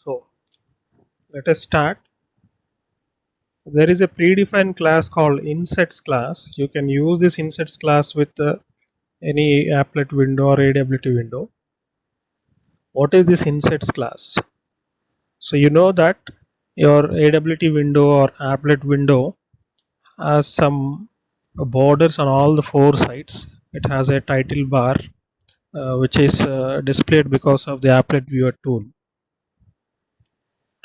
So let us start. There is a predefined class called insets class. You can use this insets class with any applet window or AWT window. What is this insets class? So you know that your AWT window or applet window has some borders on all the four sides. It has a title bar which is displayed because of the applet viewer tool,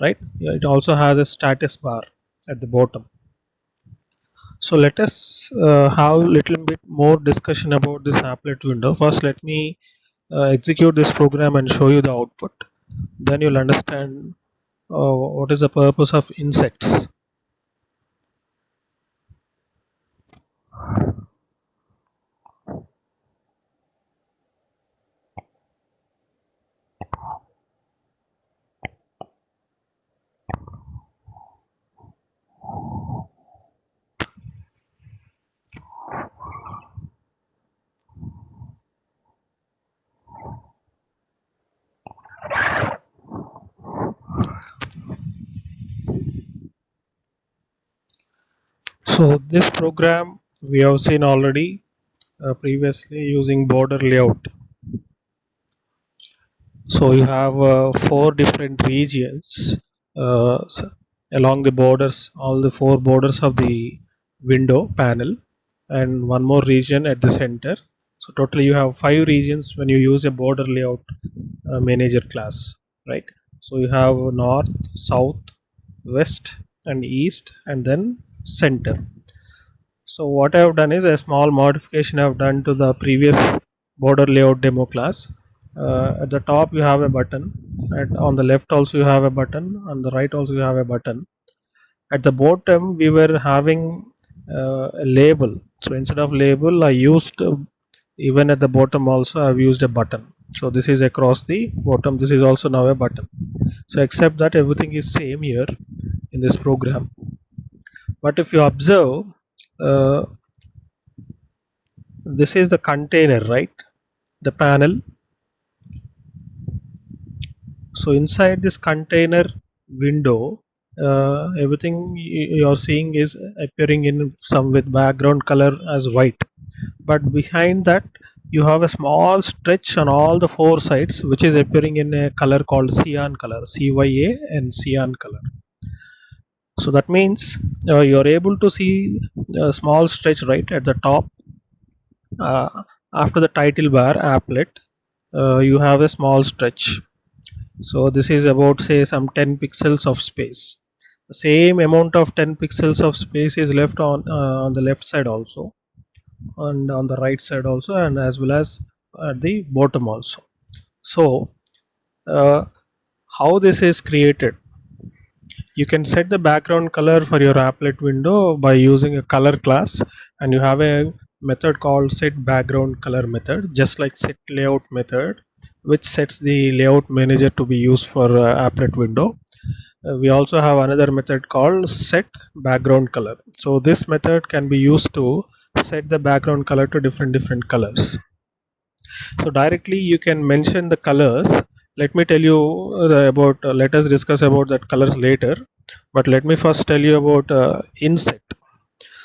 right? It also has a status bar at the bottom. So let us have a little bit more discussion about this applet window. First let me execute this program and show you the output. Then you'll understand what is the purpose of insets. So this program we have seen already previously using border layout. So you have four different regions along the borders, all the four borders of the window panel, and one more region at the center. So totally you have 5 regions when you use a border layout manager class, right? So you have north, south, west and east, and then center. So what I have done is a small modification I have done to the previous border layout demo class. At the top you have a button, and on the left also you have a button, on the right also you have a button. At the bottom we were having a label, so instead of label I used even at the bottom also I've used a button. So this is across the bottom, this is also now a button. So except that everything is same here in this program. But if you observe, uh, this is the container, right? The panel. So inside this container window, everything you are seeing is appearing in some with background color as white, but behind that you have a small stretch on all the four sides which is appearing in a color called cyan color, CYA and cyan color. So that means you are able to see a small stretch right at the top. After the title bar applet, you have a small stretch. So this is about say some 10 pixels of space. The same amount of 10 pixels of space is left on the left side also, and on the right side also, and as well as at the bottom also. So uh, how this is created? You can set the background color for your applet window by using a color class, and you have a method called set background color method, just like set layout method, which sets the layout manager to be used for applet window. We also have another method called set background color. So this method can be used to set the background color to different colors. So directly you can mention the colors. Let me tell you about let us discuss about that colors later, but let me first tell you about inset.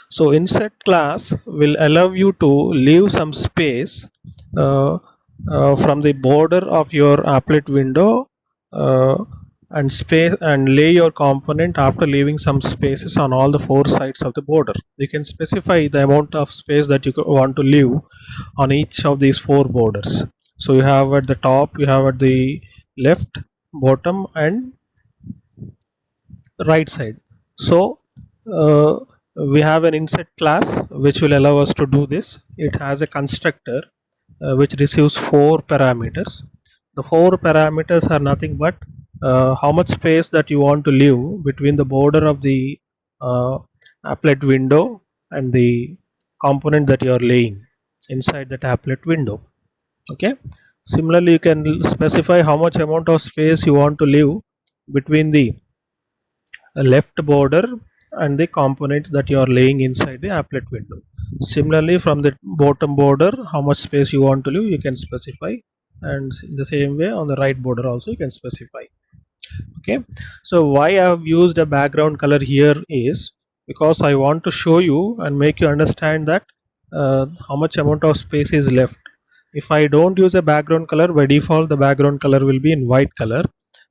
So inset class will allow you to leave some space from the border of your applet window, uh, and space and lay your component after leaving some spaces on all the four sides of the border. You can specify the amount of space that you want to leave on each of these four borders. So you have at the top, you have at the left, bottom and right side. So uh, we have an inset class which will allow us to do this. It has a constructor which receives 4 parameters. The 4 parameters are nothing but how much space that you want to leave between the border of the uh, applet window and the component that you are laying inside that applet window. Okay, similarly you can specify how much amount of space you want to leave between the left border and the component that you are laying inside the applet window. Similarly, from the bottom border, how much space you want to leave, you can specify, and in the same way on the right border also you can specify. Okay, so why I have used a background color here is because I want to show you and make you understand that how much amount of space is left. If I don't use a background color, by default the background color will be in white color,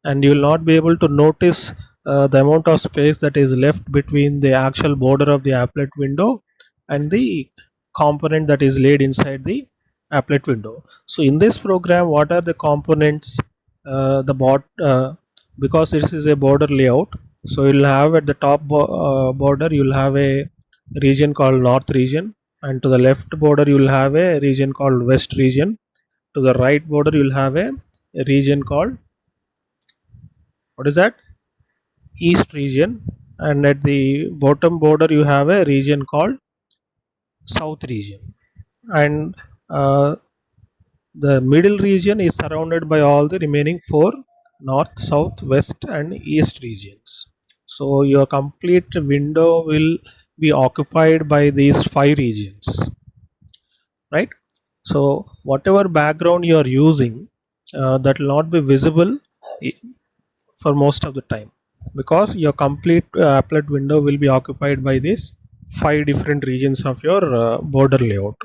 and you will not be able to notice the amount of space that is left between the actual border of the applet window and the component that is laid inside the applet window. So in this program, what are the components? The because this is a border layout, so you'll have at the top border you'll have a region called north region, and to the left border you will have a region called west region. To the right border you will have a region called, what is that, east region, and at the bottom border you have a region called south region. And uh, the middle region is surrounded by all the remaining four north, south, west and east regions. So your complete window will be occupied by these five regions, right? So whatever background you are using, that will not be visible i- for most of the time, because your complete applet window will be occupied by these five different regions of your border layout.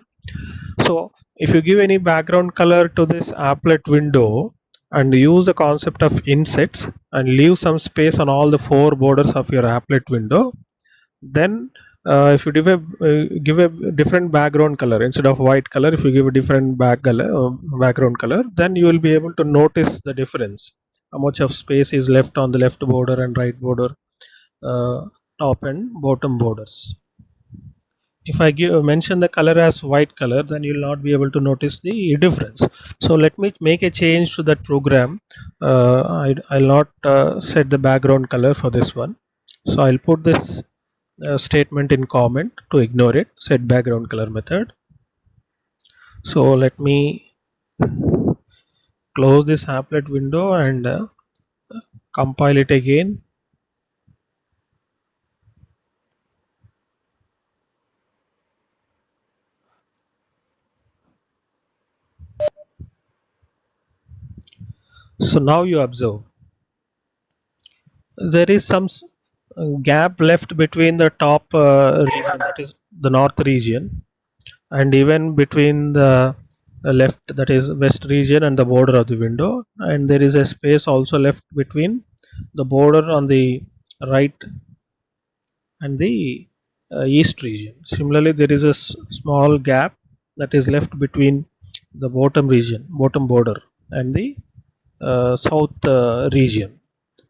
So if you give any background color to this applet window and use the concept of insets and leave some space on all the four borders of your applet window, then if you give a different background color instead of white color, if you give a different background color, then you will be able to notice the difference, how much of space is left on the left border and right border, uh, top and bottom borders. If I mention the color as white color, then you will not be able to notice the difference. So let me make a change to that program. I'll not set the background color for this one, so I'll put this statement in comment to ignore it, set background color method. So let me close this applet window and compile it again. So now you observe there is some gap left between the top region, that is the north region, and even between the left, that is west region, and the border of the window, and there is a space also left between the border on the right and the east region. Similarly, there is a small gap that is left between the bottom border, and the south region.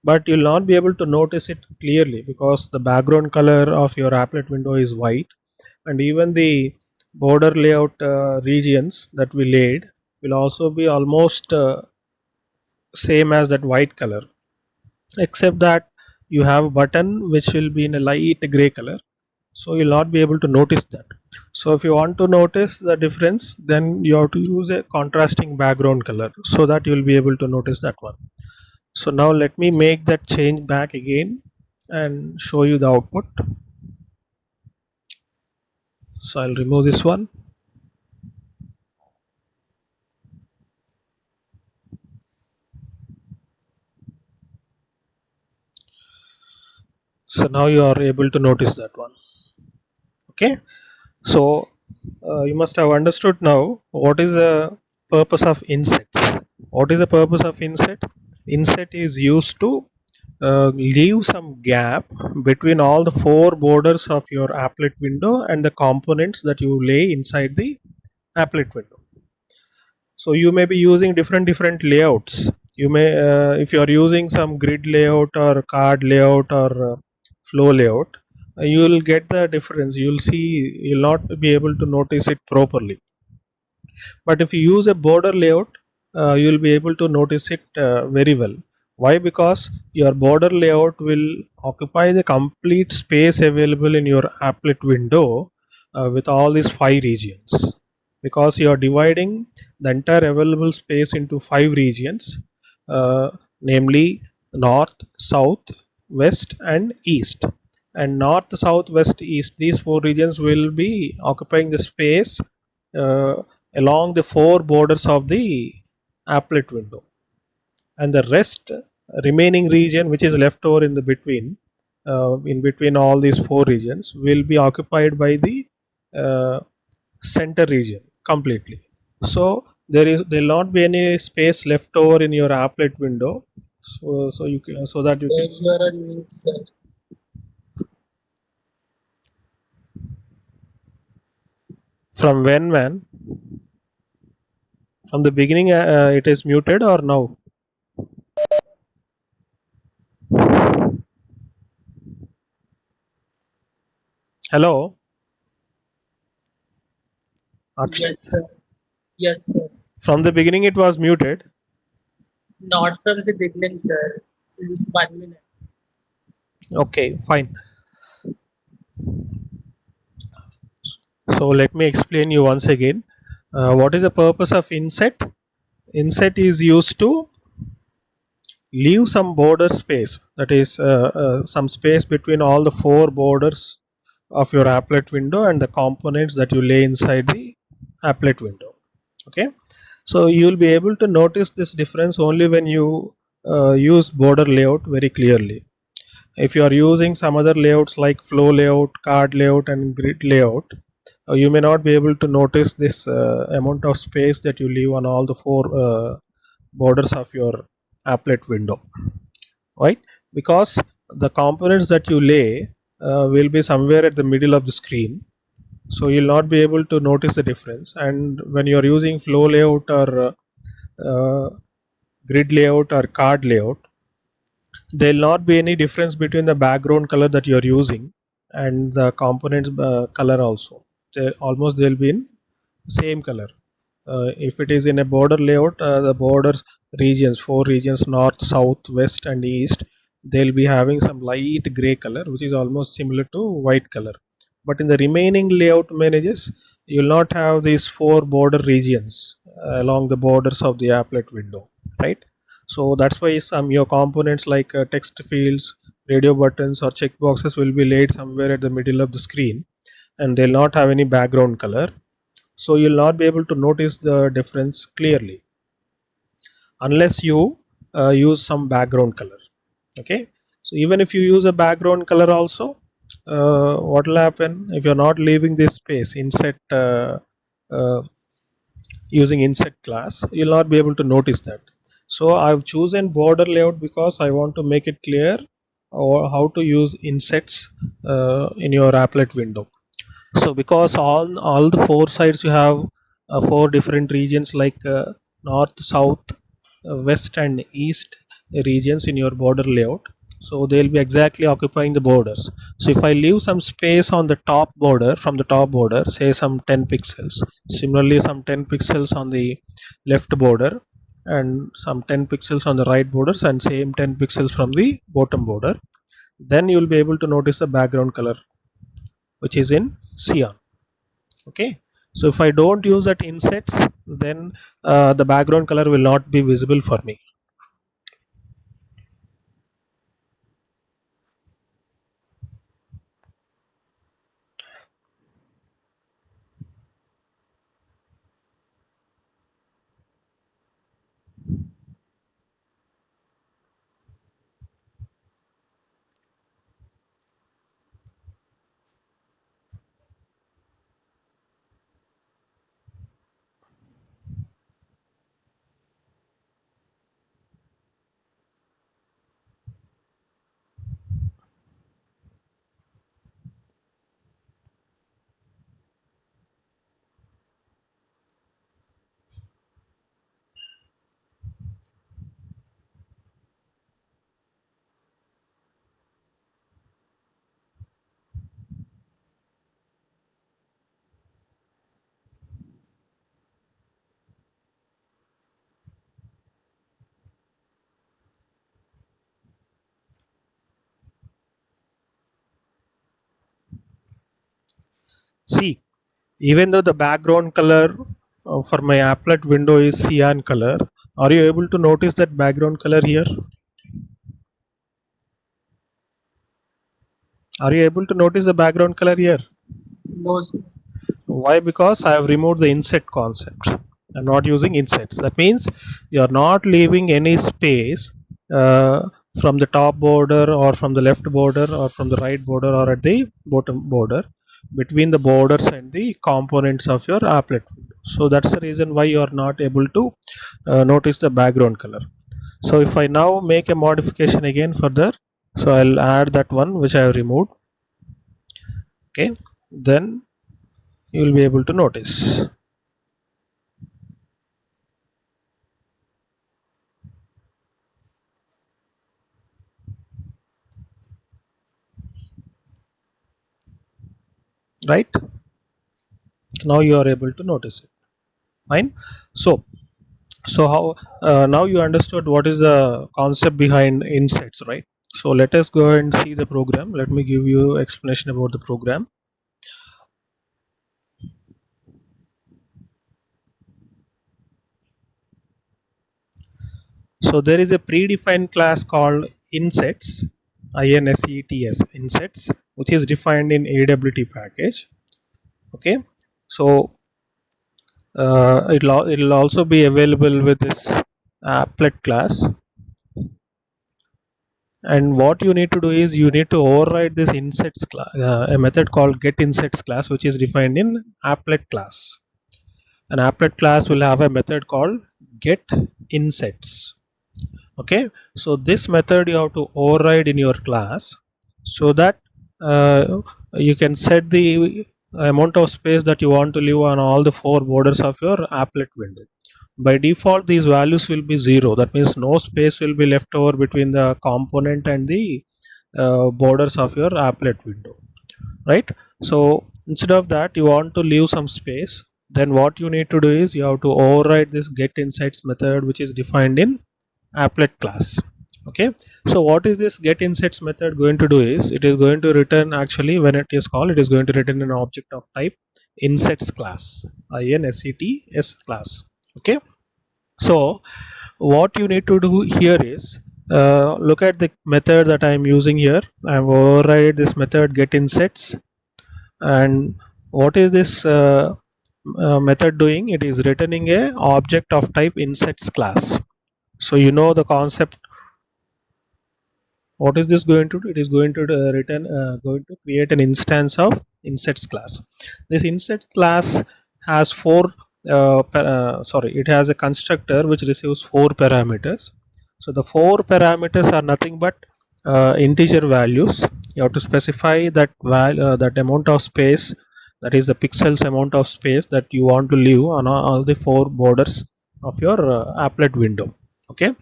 But you'll not be able to notice it clearly because the background color of your applet window is white, and even the border layout regions that we laid will also be almost same as that white color, except that you have a button which will be in a light gray color, so you'll not be able to notice that. So if you want to notice the difference, then you have to use a contrasting background color so that you'll be able to notice that one. So now let me make that change back again and show you the output. So I'll remove this one. So now you are able to notice that one. Okay, so you must have understood now what is the purpose of insets. What is the purpose of inset? Inset is used to leave some gap between all the four borders of your applet window and the components that you lay inside the applet window. So you may be using different layouts. You may if you are using some grid layout or card layout or flow layout, you will get the difference. You will see, you will not be able to notice it properly. But if you use a border layout, you will be able to notice it very well. Why? Because your border layout will occupy the complete space available in your applet window with all these five regions, because you are dividing the entire available space into five regions, uh, namely north, south, west and east. And north, south, west, east, these four regions will be occupying the space uh, along the four borders of the applet window, and the rest remaining region which is left over in between all these four regions will be occupied by the uh, center region completely. So there will not be any space left over in your applet window, so you can, so that you Sir, can. you are on mute, sir. From when, man? From the beginning it is muted or now? Hello, Yes, Akshat. sir. Yes, sir. From the beginning it was muted. Not from the beginning, sir. Since 1 minute. Okay, fine. So let me explain you once again. What is the purpose of inset? Inset is used to leave some border space, that is some space between all the four borders of your applet window and the components that you lay inside the applet window. Okay, so you will be able to notice this difference only when you use border layout very clearly. If you are using some other layouts like flow layout, card layout and grid layout, you may not be able to notice this amount of space that you leave on all the four borders of your applet window, right? Because the components that you lay will be somewhere at the middle of the screen, so you'll not be able to notice the difference. And when you're using flow layout or grid layout or card layout, there'll not be any difference between the background color that you're using and the components color also. Almost they'll be in same color. If it is in a border layout, the borders regions, four regions, north, south, west and east, they'll be having some light gray color which is almost similar to white color. But in the remaining layout managers, you will not have these four border regions along the borders of the applet window, right? So that's why some your components like text fields, radio buttons or checkboxes will be laid somewhere at the middle of the screen, and they'll not have any background color, so you'll not be able to notice the difference clearly unless you use some background color. Okay, so even if you use a background color also, what will happen if you're not leaving this space inset uh, using inset class, you'll not be able to notice that. So I've chosen border layout because I want to make it clear or how to use insets in your applet window. So because all the four sides you have four different regions like north, south, west and east regions in your border layout, so they'll be exactly occupying the borders. So if I leave some space on the top border, from the top border, say some 10 pixels, similarly some 10 pixels on the left border and some 10 pixels on the right borders and same 10 pixels from the bottom border, then you will be able to notice the background color which is in cyan. Okay, so if I don't use that insets, then the background color will not be visible for me. See, even though the background color for my applet window is cyan color, are you able to notice that background color here? Are you able to notice the background color here? No, sir. Why? Because I have removed the inset concept. I'm not using insets. That means you're not leaving any space from the top border or from the left border or from the right border or at the bottom border, between the borders and the components of your applet window. So that's the reason why you are not able to notice the background color. So if I now make a modification again further, so I'll add that one which I have removed. Okay, then you will be able to notice. Right, now you are able to notice it. Fine. So how now you understood what is the concept behind insets, right? So let us go and see the program. Let me give you explanation about the program. So there is a predefined class called insets, insets, insets, which is defined in AWT package. Okay, so it'll also be available with this applet class. And what you need to do is you need to override this insets class, a method called getInsets class, which is defined in applet class. An applet class will have a method called getInsets. Okay, so this method you have to override in your class, so that you can set the amount of space that you want to leave on all the four borders of your applet window. By default these values will be 0, that means no space will be left over between the component and the borders of your applet window, right? So instead of that you want to leave some space, then what you need to do is you have to override this getInsets method, which is defined in applet class. Okay, so what is this getInsets method going to do is it is going to return, actually when it is called, it is going to return an object of type insets class, insets class. Okay, so what you need to do here is look at the method that I am using here. I have override this method getInsets, and what is this method doing? It is returning a object of type insets class. So you know the concept. What is this going to do? It is going to return going to create an instance of insets class. This inset class has it has a constructor which receives 4 parameters. So the 4 parameters are nothing but integer values. You have to specify that that amount of space, that is the pixels amount of space that you want to leave on all the 4 borders of your applet window. Okay,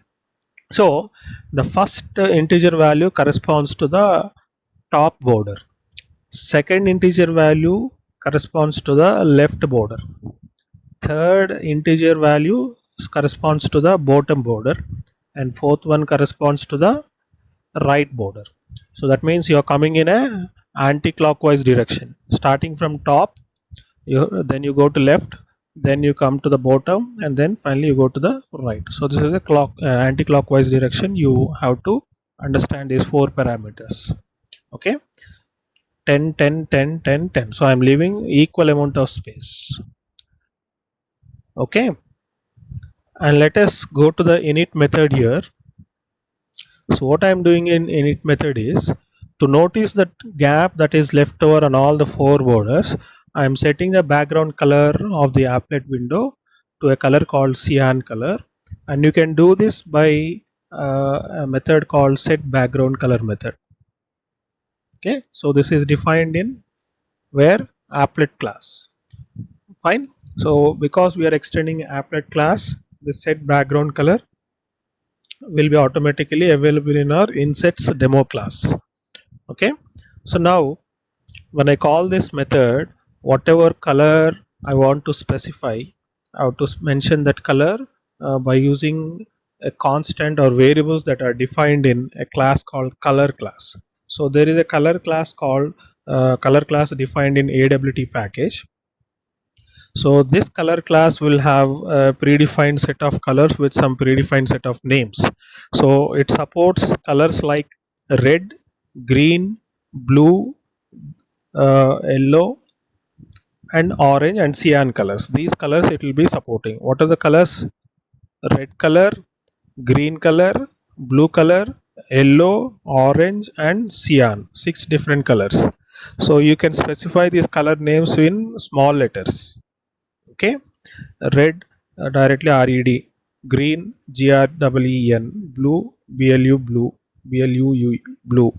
so the first integer value corresponds to the top border. Second integer value corresponds to the left border. Third integer value corresponds to the bottom border, and fourth one corresponds to the right border. So that means you are coming in a anti-clockwise direction. Starting from top, then you go to left, then you come to the bottom, and then finally you go to the right. So this is a anti-clockwise direction. You have to understand these 4 parameters. Okay, 10 10 10 10 10. So I'm leaving equal amount of space. Okay, and let us go to the init method here. So what I'm doing in init method is, to notice that gap that is left over on all the 4 borders, I am setting the background color of the applet window to a color called cyan color, and you can do this by a method called set background color method. Okay, so this is defined in where applet class. Fine. So because we are extending applet class, the set background color will be automatically available in our insets demo class. Okay, so now when I call this method, whatever color I want to specify, I have to mention that color by using a constant or variables that are defined in a class called color class. So there is a color class called color class defined in AWT package. So this color class will have a predefined set of colors with some predefined set of names. So it supports colors like red, green, blue, yellow, and orange and cyan colors. These colors it will be supporting. What are the colors? Red color, green color, blue color, yellow, orange and cyan, 6 different colors. So you can specify these color names in small letters. Okay, red, directly red, green, green, blue, blu, blue, blue, blue,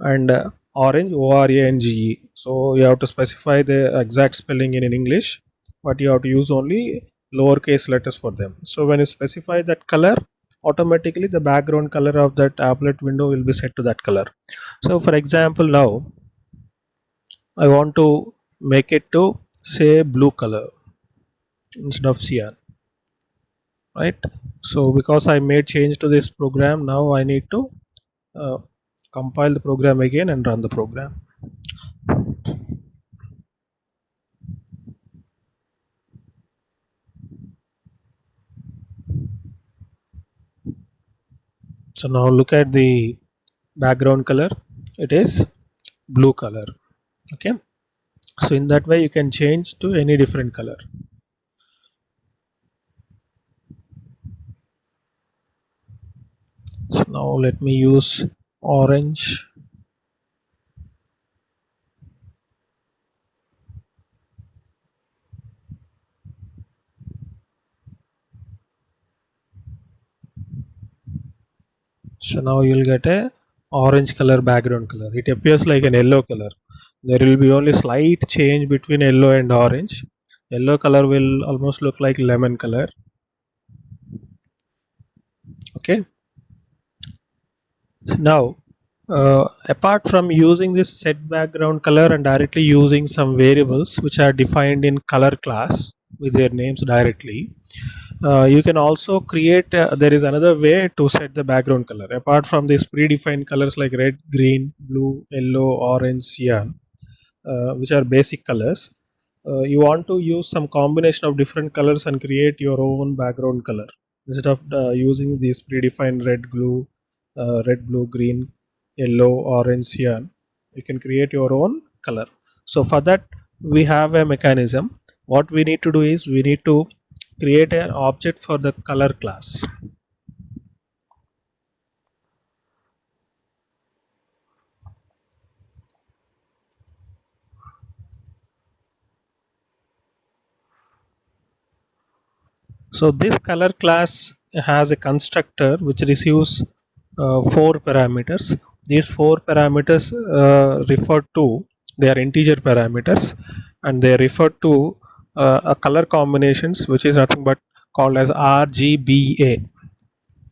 and orange, orange. So you have to specify the exact spelling in English, but you have to use only lowercase letters for them. So when you specify that color, automatically the background color of that tablet window will be set to that color. So for example, now I want to make it to say blue color instead of cyan, right? So because I made change to this program, now I need to uh, compile the program again and run the program. So now look at the background color, it is blue color. Okay, so in that way you can change to any different color. So now let me use orange. So now you'll get a orange color background color. It appears like an yellow color. There will be only slight change between yellow and orange. Yellow color will almost look like lemon color. Okay, so now apart from using this set background color and directly using some variables which are defined in color class with their names directly, you can also create there is another way to set the background color apart from these predefined colors like red, green, blue, yellow, orange, cyan, which are basic colors. You want to use some combination of different colors and create your own background color instead of using these predefined red, blue, green, yellow, orange, cyan. You can create your own color. So for that we have a mechanism. What we need to do is we need to create an object for the color class. So this color class has a constructor which receives 4 parameters. These 4 parameters refer to, they are integer parameters, and they refer to a color combinations which is nothing but called as RGBA.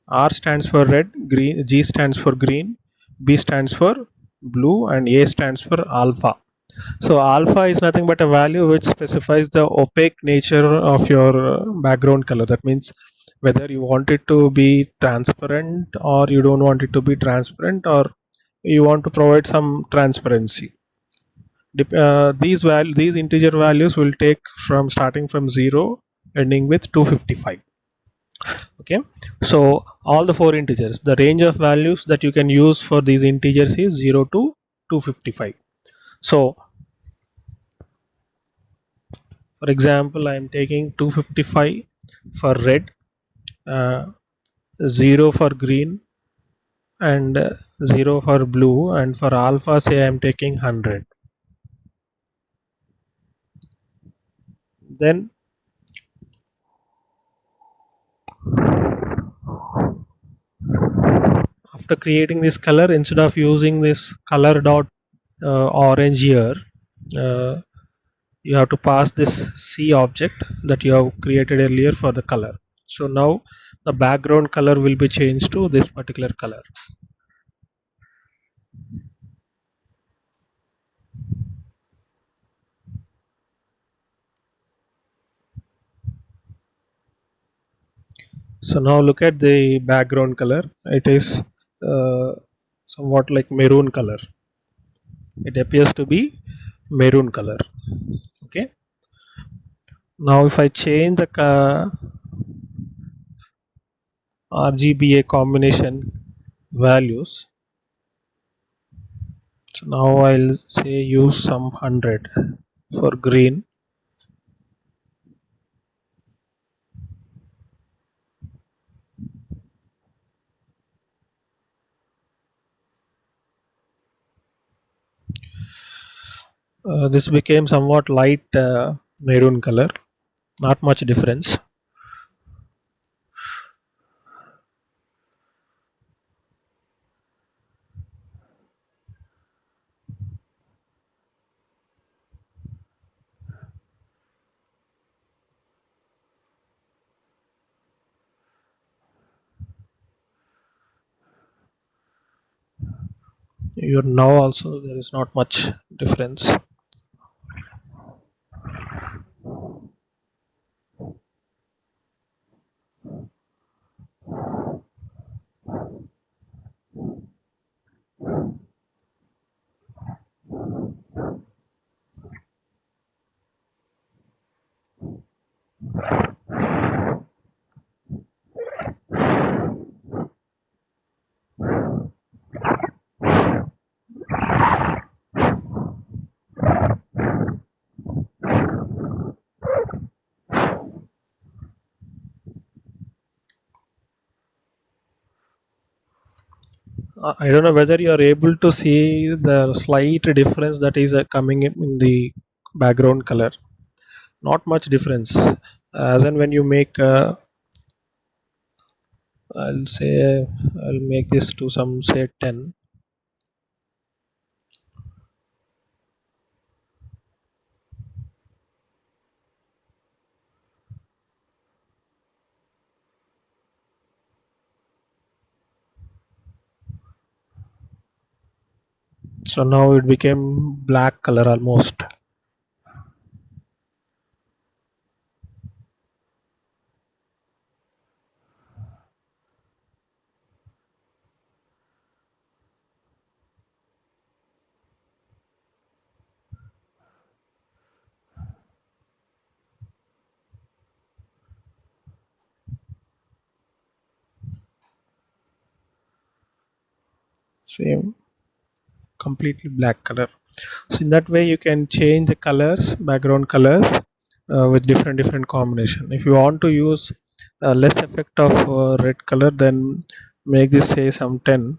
R stands for red, green, G stands for green, B stands for blue, and A stands for alpha. So alpha is nothing but a value which specifies the opaque nature of your background color. That means whether you want it to be transparent or you don't want it to be transparent, or you want to provide some transparency. These integer values will take from starting from 0 ending with 255. Okay, so all the 4 integers, the range of values that you can use for these integers is 0 to 255. So for example, I am taking 255 for red, uh, 0 for green, and 0 for blue, and for alpha say I am taking 100. Then after creating this color, instead of using this color dot orange here, uh, you have to pass this C object that you have created earlier for the color. So now the background color will be changed to this particular color. So now look at the background color. It is uh, somewhat like maroon color. It appears to be maroon color. Okay. Now if I change the RGBA combination values, so now I'll say use some 100 for green, This became somewhat light maroon color, not much difference. You now also there is not much difference. I don't know whether you are able to see the slight difference that is coming in the background color. Not much difference. As and when you make, I'll say, I'll make this to some say 10. So now it became black color almost. Same, completely black color. So in that way you can change the colors, background colors, with different combination. If you want to use less effect of red color, then make this say some 10.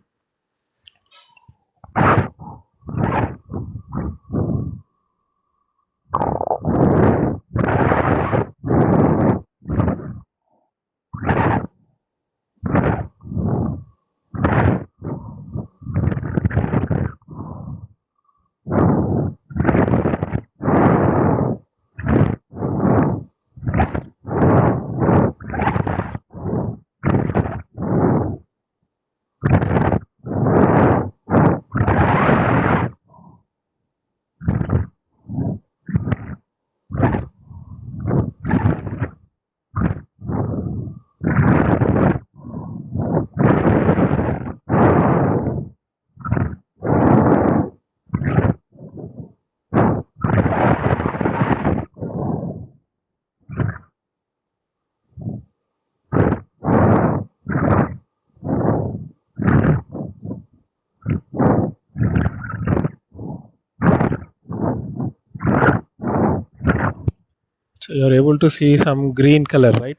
So you're able to see some green color, right?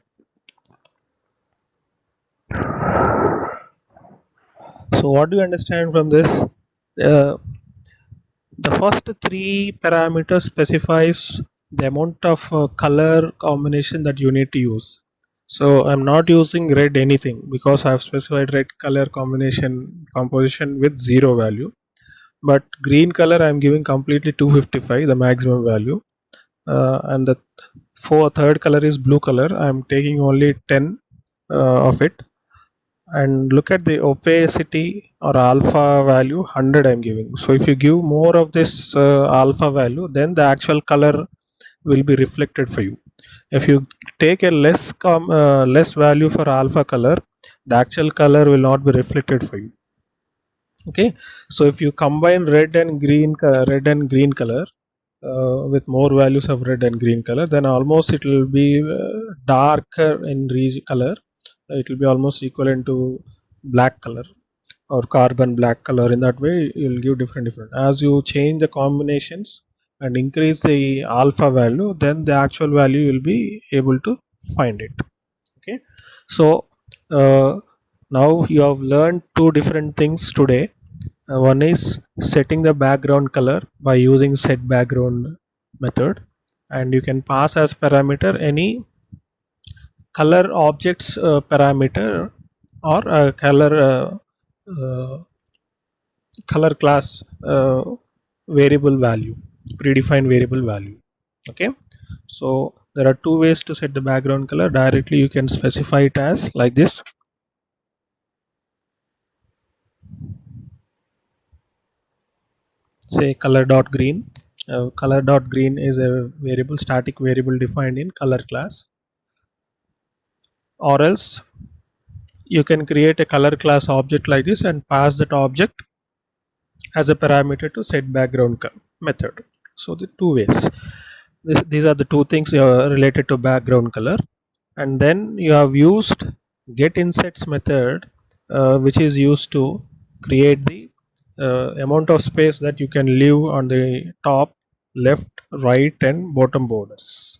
So what do you understand from this? Uh, the first three parameters specifies the amount of color combination that you need to use. So I'm not using red anything because I've specified red color combination composition with 0 value. But green color I'm giving completely 255, the maximum value. And the third color is blue color. I'm taking only 10 of it. And look at the opacity or alpha value 100 I'm giving. So if you give more of this alpha value, then the actual color will be reflected for you. If you take a less value for alpha color, the actual color will not be reflected for you. Okay, so if you combine red and green color with more values of red and green color, then almost it will be darker in color. It will be almost equivalent to black color or carbon black color. In that way you'll give different as you change the combinations and increase the alpha value, then the actual value will be able to find it. Okay, so uh, now you have learned two different things today. One is setting the background color by using set background method, and you can pass as parameter any color objects parameter or uh, color class variable value, predefined variable value. Okay, so there are two ways to set the background color. Directly you can specify it as like this. Say color dot green. Color dot green is a variable, static variable defined in color class. Or else you can create a color class object like this and pass that object as a parameter to set background method. So the two ways. These are the two things related to background color. And then you have used get insets method, which is used to create the amount of space that you can leave on the top, left, right, and bottom borders.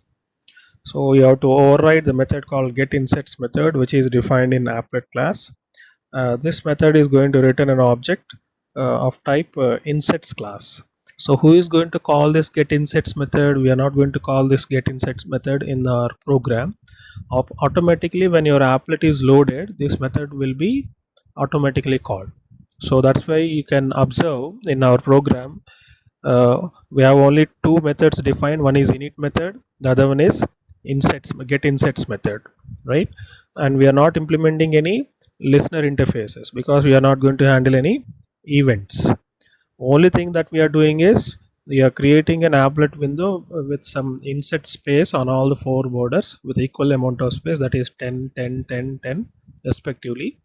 So you have to override the method called get insets method, which is defined in applet class. This method is going to return an object of type insets class. So who is going to call this get insets method? We are not going to call this get insets method in our program. Automatically when your applet is loaded, this method will be automatically called. So that's why you can observe in our program, we have only two methods defined. One is init method, the other one is insets, get insets method, right? And we are not implementing any listener interfaces because we are not going to handle any events. Only thing that we are doing is we are creating an applet window with some inset space on all the four borders with equal amount of space, that is 10, 10, 10, 10 respectively.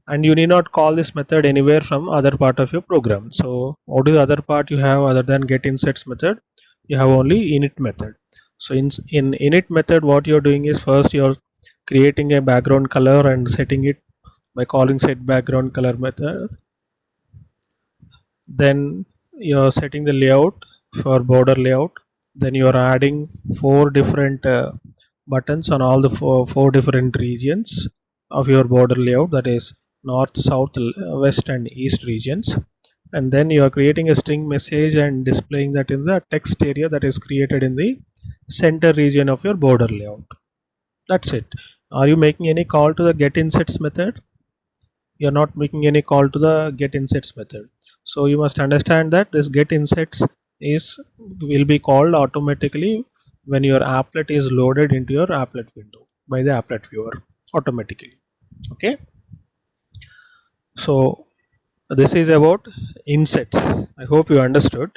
And you need not call this method anywhere from other part of your program. So what is the other part you have other than get insets method? You have only init method. So in init method, what you're doing is first you're creating a background color and setting it by calling set background color method. Then you're setting the layout for border layout. Then you're adding four different buttons on all the four different regions of your border layout, that is north, south, west, and east regions. And then you are creating a string message and displaying that in the text area that is created in the center region of your border layout. That's it. Are you making any call to the get insets method? You're not making any call to the get insets method. So you must understand that this get insets is will be called automatically when your applet is loaded into your applet window by the applet viewer automatically. Okay, so this is about insets. I hope you understood.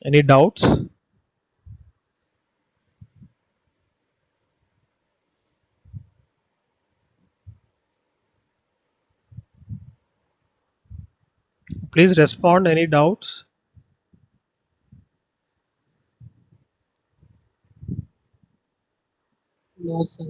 Any doubts? Please respond. Any doubts? No, sir.